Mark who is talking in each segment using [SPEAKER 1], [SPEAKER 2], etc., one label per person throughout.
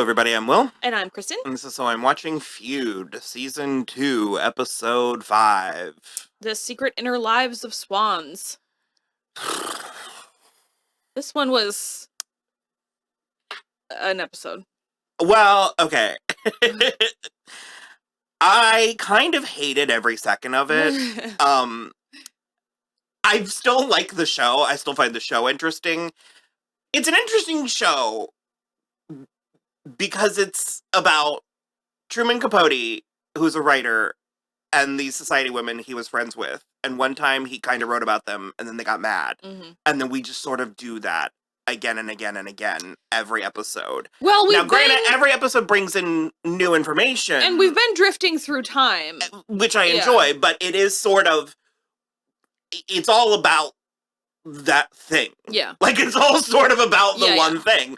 [SPEAKER 1] everybody. I'm Will.
[SPEAKER 2] And I'm Kristen.
[SPEAKER 1] And this is So I'm Watching Feud, Season 2, Episode 5.
[SPEAKER 2] The Secret Inner Lives of Swans. This one was an episode.
[SPEAKER 1] Well, okay. I kind of hated every second of it. I still like the show. I still find the show interesting. It's an interesting show because it's about Truman Capote, who's a writer, and these society women he was friends with. And one time he kind of wrote about them, and then they got mad.
[SPEAKER 2] Mm-hmm.
[SPEAKER 1] And then we just sort of do that again and again and again every episode.
[SPEAKER 2] Well,
[SPEAKER 1] now, granted, every episode brings in new information.
[SPEAKER 2] And we've been drifting through time.
[SPEAKER 1] Which I enjoy, but it is sort of, it's all about that thing.
[SPEAKER 2] Yeah.
[SPEAKER 1] Like, it's all sort of about the one thing.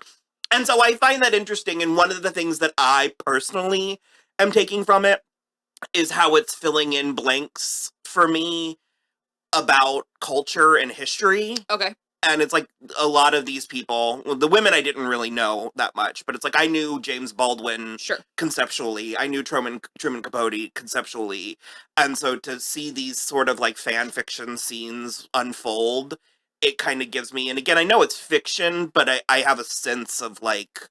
[SPEAKER 1] And so I find that interesting, and one of the things that I personally am taking from it is how it's filling in blanks for me about culture and history.
[SPEAKER 2] Okay.
[SPEAKER 1] And it's like a lot of these people, well, the women I didn't really know that much, but it's like I knew James Baldwin conceptually. I knew Truman Capote conceptually. And so to see these sort of like fan fiction scenes unfold, it kind of gives me, and again, I know it's fiction, but I have a sense of like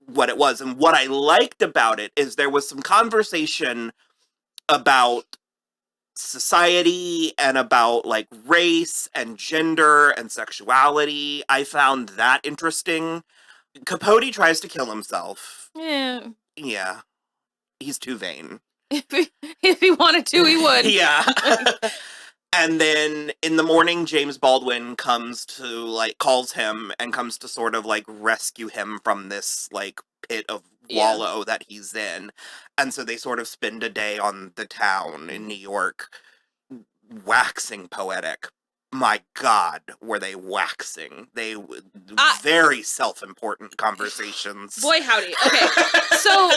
[SPEAKER 1] what it was. And what I liked about it is there was some conversation about society and about like race and gender and sexuality. I found that interesting. Capote tries to kill himself. Yeah. He's too vain.
[SPEAKER 2] If he wanted to, he would.
[SPEAKER 1] Yeah. And then in the morning, James Baldwin comes to like, calls him and comes to sort of like rescue him from this like pit of wallow that he's in. And so they sort of spend a day on the town in New York, waxing poetic. My God, were they waxing? They very self-important conversations.
[SPEAKER 2] Boy, howdy. Okay, so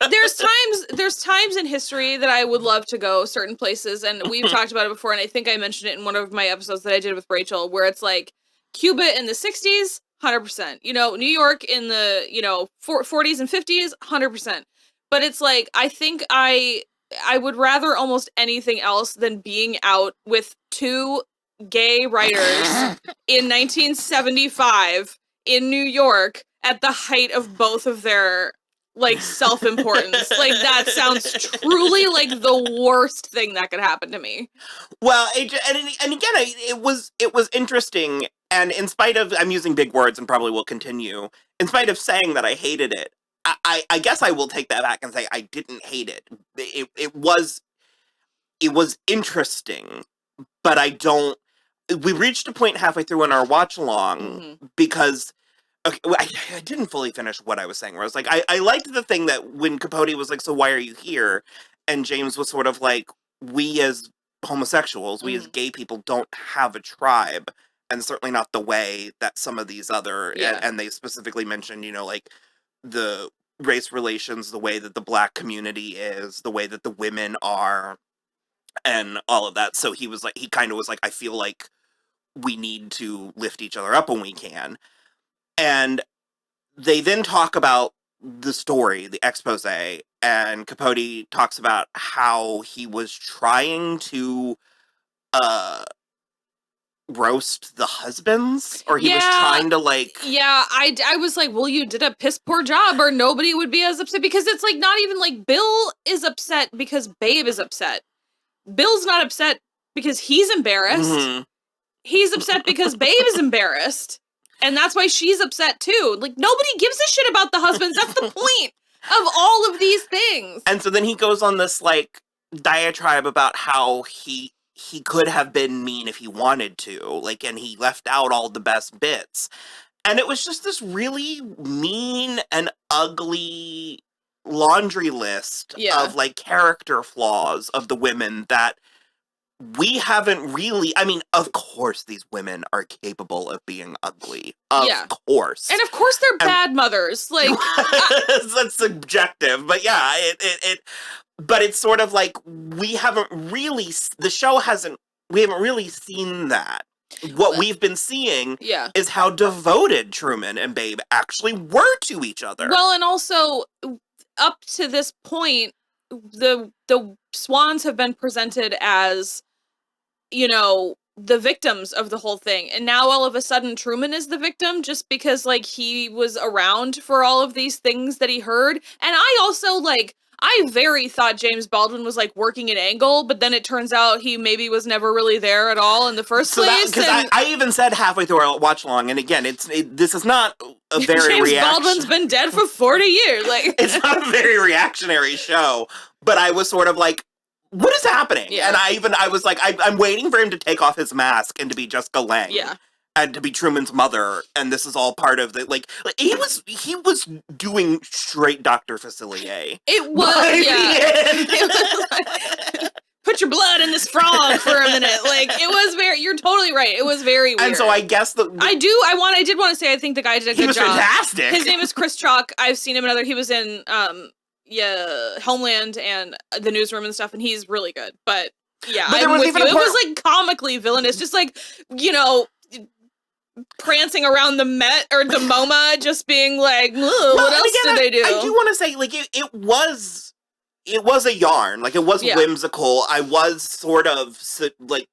[SPEAKER 2] there's times in history that I would love to go certain places, and we've talked about it before, and I think I mentioned it in one of my episodes that I did with Rachel, where it's like Cuba in the 60s, 100%. You know, New York in the, 40s and 50s, 100%. But it's like, I think I would rather almost anything else than being out with two gay writers in 1975 in New York at the height of both of their like self-importance. Like that sounds truly like the worst thing that could happen to me.
[SPEAKER 1] Well, and again, it was interesting, and in spite of, I'm using big words and probably will continue, in spite of saying that I hated it, I guess I will take that back and say I didn't hate it. It was interesting, but we reached a point halfway through in our watch along because I didn't fully finish what I was saying, where I was like, I liked the thing that when Capote was like, so why are you here? And James was sort of like, we as homosexuals, we as gay people don't have a tribe, and certainly not the way that some of these other, and they specifically mentioned, like the race relations, the way that the Black community is, the way that the women are, and all of that. So he kind of was like, I feel like we need to lift each other up when we can. And they then talk about the story, the expose, and Capote talks about how he was trying to roast the husbands, or he was trying to like...
[SPEAKER 2] Yeah, I was like, well, you did a piss poor job, or nobody would be as upset, because it's like not even like Bill is upset because Babe is upset. Bill's not upset because he's embarrassed. He's upset because Babe is embarrassed. And that's why she's upset too. Like, nobody gives a shit about the husbands. That's the point of all of these things.
[SPEAKER 1] And so then he goes on this like diatribe about how he could have been mean if he wanted to, like, and he left out all the best bits. And it was just this really mean and ugly laundry list of like character flaws of the women that we haven't really, I mean, of course these women are capable of being ugly. Of course.
[SPEAKER 2] And of course they're bad mothers. Like
[SPEAKER 1] that's subjective, but yeah, but it's sort of like we haven't really seen that. what we've been seeing is how devoted Truman and Babe actually were to each other.
[SPEAKER 2] Well, and also, up to this point, the Swans have been presented as, you know, the victims of the whole thing. And now all of a sudden Truman is the victim just because, like, he was around for all of these things that he heard. And I also, like, I very thought James Baldwin was, like, working an angle, but then it turns out he maybe was never really there at all in the first place.
[SPEAKER 1] Because I even said halfway through our watch along, and again, this is not a very
[SPEAKER 2] James Baldwin's been dead for 40 years. Like,
[SPEAKER 1] it's not a very reactionary show, but I was sort of like, what is happening? Yeah. And I was like, I'm waiting for him to take off his mask and to be Jessica Lange.
[SPEAKER 2] Yeah.
[SPEAKER 1] And to be Truman's mother, and this is all part of the, like he was doing straight Dr. Facilier.
[SPEAKER 2] It was, yeah. Put your blood in this frog for a minute. Like, it was very, you're totally right. It was very weird.
[SPEAKER 1] And so I guess
[SPEAKER 2] I did want to say, I think the guy did a good job.
[SPEAKER 1] He was fantastic.
[SPEAKER 2] His name is Chris Chalk. I've seen him in he was in, Homeland and The Newsroom and stuff, and he's really good. But yeah, I'm with you. It was like comically villainous, just like, you know, prancing around the Met or the MoMA, just being like, what else did they do?
[SPEAKER 1] I do want to say, like, it was a yarn. Like, it was whimsical. I was sort of, like,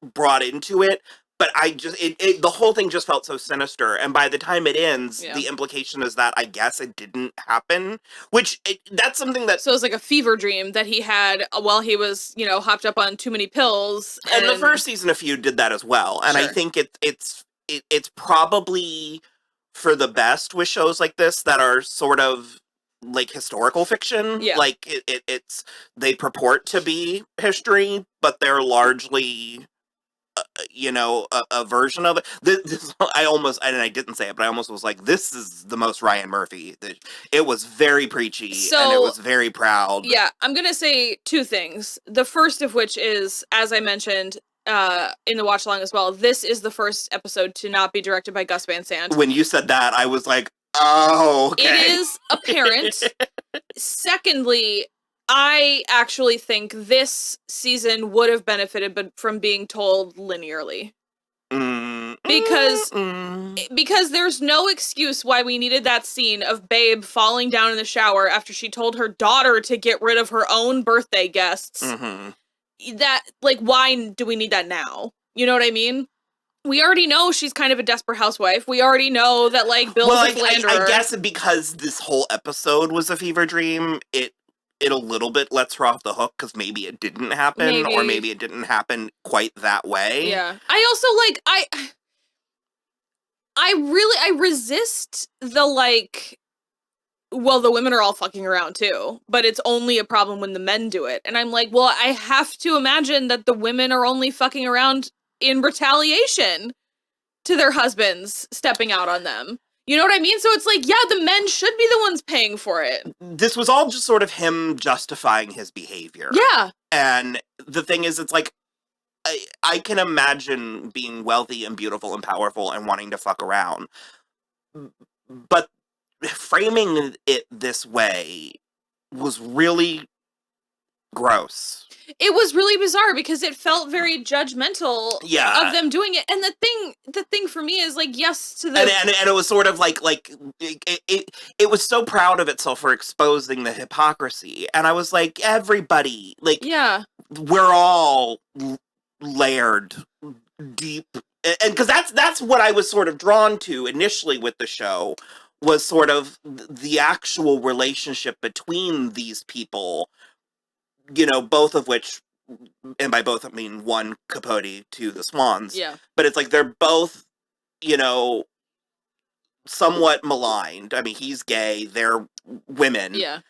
[SPEAKER 1] brought into it. But I just, the whole thing just felt so sinister. And by the time it ends, the implication is that I guess it didn't happen. Which, that's something that...
[SPEAKER 2] So it was like a fever dream that he had while he was, you know, hopped up on too many pills.
[SPEAKER 1] And the first season of Feud did that as well. And I think it's probably for the best with shows like this that are sort of like historical fiction.
[SPEAKER 2] Yeah.
[SPEAKER 1] Like, they purport to be history, but they're largely... you know, a version of it. I didn't say it, but I almost was like, this is the most Ryan Murphy. It was very preachy, and it was very proud.
[SPEAKER 2] Yeah, I'm gonna say two things. The first of which is, as I mentioned in the watch along as well, this is the first episode to not be directed by Gus Van Sant.
[SPEAKER 1] When you said that, I was like, oh, okay.
[SPEAKER 2] It is apparent. Secondly, I actually think this season would have benefited from being told linearly. Because there's no excuse why we needed that scene of Babe falling down in the shower after she told her daughter to get rid of her own birthday guests. That, like, why do we need that now? You know what I mean? We already know she's kind of a desperate housewife. We already know that, like, Bill's a philanderer.
[SPEAKER 1] I guess because this whole episode was a fever dream, it a little bit lets her off the hook because maybe it didn't happen, or maybe it didn't happen quite that way.
[SPEAKER 2] Yeah. I also, like, I resist the, like, well, the women are all fucking around too, but it's only a problem when the men do it. And I'm like, well, I have to imagine that the women are only fucking around in retaliation to their husbands stepping out on them. You know what I mean? So it's like, yeah, the men should be the ones paying for it.
[SPEAKER 1] This was all just sort of him justifying his behavior.
[SPEAKER 2] Yeah.
[SPEAKER 1] And the thing is, it's like, I can imagine being wealthy and beautiful and powerful and wanting to fuck around. But framing it this way was really gross.
[SPEAKER 2] It was really bizarre because it felt very judgmental of them doing it. And the thing for me is, like, yes to the...
[SPEAKER 1] And it was sort of like it was so proud of itself for exposing the hypocrisy. And I was like, everybody, like, we're all layered deep. And because that's what I was sort of drawn to initially with the show, was sort of the actual relationship between these people. You know, both of which, and by both I mean one, Capote, two, the Swans.
[SPEAKER 2] Yeah.
[SPEAKER 1] But it's like they're both, you know, somewhat maligned. I mean, he's gay, they're women.
[SPEAKER 2] Yeah.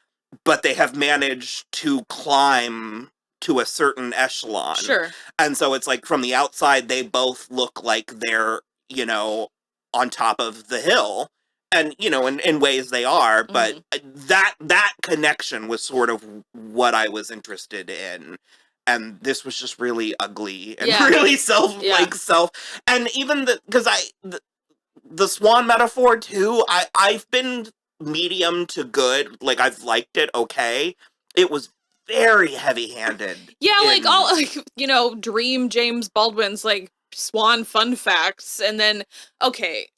[SPEAKER 1] But they have managed to climb to a certain echelon.
[SPEAKER 2] Sure. And
[SPEAKER 1] so it's like from the outside, they both look like they're, you know, on top of the hill. And, you know, in ways they are, but that connection was sort of what I was interested in. And this was just really ugly and really self, and even because the swan metaphor too, I've been medium to good. Like, I've liked it okay. It was very heavy-handed.
[SPEAKER 2] Yeah, like, all, like, you know, dream James Baldwin's, like, Swan fun facts, and then okay.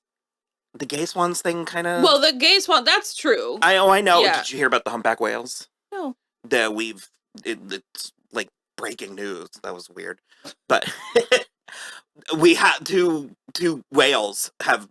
[SPEAKER 1] The gay swans thing kind of.
[SPEAKER 2] Well, the gay swan, that's true.
[SPEAKER 1] I know.
[SPEAKER 2] Yeah.
[SPEAKER 1] Did you hear about the humpback whales?
[SPEAKER 2] No.
[SPEAKER 1] That it's like breaking news. That was weird, but we had two whales have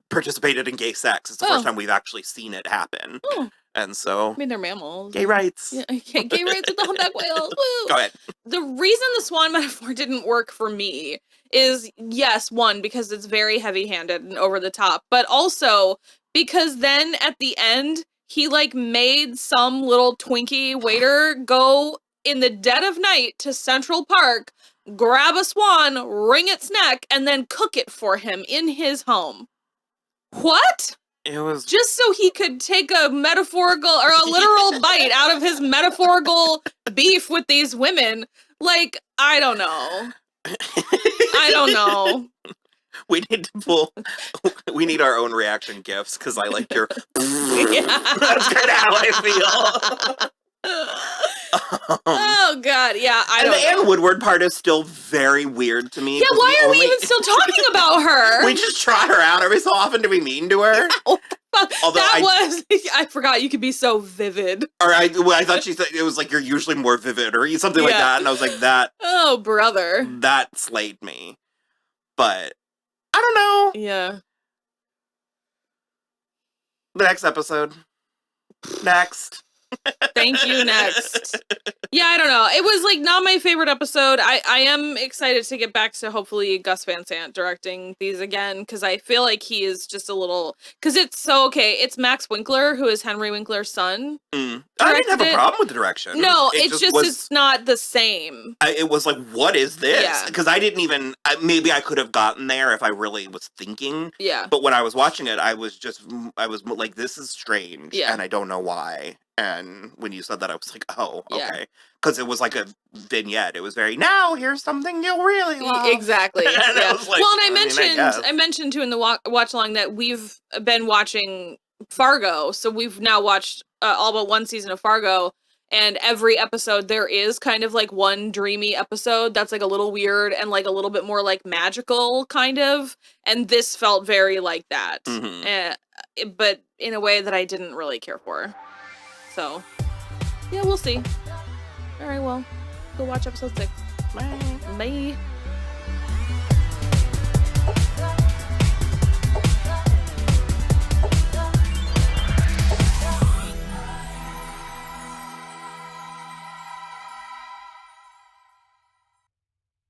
[SPEAKER 1] participated in gay sex. It's the first time we've actually seen it happen.
[SPEAKER 2] Oh.
[SPEAKER 1] And so,
[SPEAKER 2] I mean, they're mammals.
[SPEAKER 1] Gay rights.
[SPEAKER 2] Yeah, okay, gay rights with the humpback whales. Woo!
[SPEAKER 1] Go ahead.
[SPEAKER 2] The reason the swan metaphor didn't work for me is, yes, one, because it's very heavy-handed and over the top, but also because then at the end, he, like, made some little Twinkie waiter go in the dead of night to Central Park, grab a swan, wring its neck, and then cook it for him in his home. What?
[SPEAKER 1] It was
[SPEAKER 2] just so he could take a metaphorical or a literal bite out of his metaphorical beef with these women. Like, I don't know. I don't know.
[SPEAKER 1] We need our own reaction gifs because I like your.
[SPEAKER 2] Yeah.
[SPEAKER 1] That's kind of how I feel.
[SPEAKER 2] Oh God, yeah, I don't know.
[SPEAKER 1] The Anne Woodward part is still very weird to me.
[SPEAKER 2] Yeah, why are we even still talking about her?
[SPEAKER 1] We just trot her out every so often to be mean to her.
[SPEAKER 2] Although I forgot you could be so vivid.
[SPEAKER 1] Or I thought she said it was like you're usually more vivid or something like that, and I was like that.
[SPEAKER 2] Oh brother,
[SPEAKER 1] that slayed me. But I don't know.
[SPEAKER 2] Yeah.
[SPEAKER 1] The next episode. Next.
[SPEAKER 2] Thank you, next. Yeah, I don't know. It was like not my favorite episode. I am excited to get back to hopefully Gus Van Sant directing these again because I feel like he is just a little because it's so okay. It's Max Winkler who is Henry Winkler's son.
[SPEAKER 1] I didn't have a problem with the direction.
[SPEAKER 2] No, it's not the same.
[SPEAKER 1] It was like, what is this?
[SPEAKER 2] Yeah.
[SPEAKER 1] Because I didn't even. Maybe I could have gotten there if I really was thinking.
[SPEAKER 2] Yeah.
[SPEAKER 1] But when I was watching it, I was like, this is strange,
[SPEAKER 2] yeah.
[SPEAKER 1] and I don't know why. And when you said that, I was like, oh, okay. Because it was like a vignette. It was very, now here's something you'll really love.
[SPEAKER 2] Exactly.
[SPEAKER 1] And I was like,
[SPEAKER 2] well, and I mentioned too in the watch along that we've been watching Fargo. So we've now watched all but one season of Fargo. And every episode there is kind of like one dreamy episode that's like a little weird and like a little bit more like magical kind of. And this felt very like that. Mm-hmm. But in a way that I didn't really care for. So, yeah, we'll see. All right, well, go watch episode 6.
[SPEAKER 1] Bye.
[SPEAKER 2] Bye.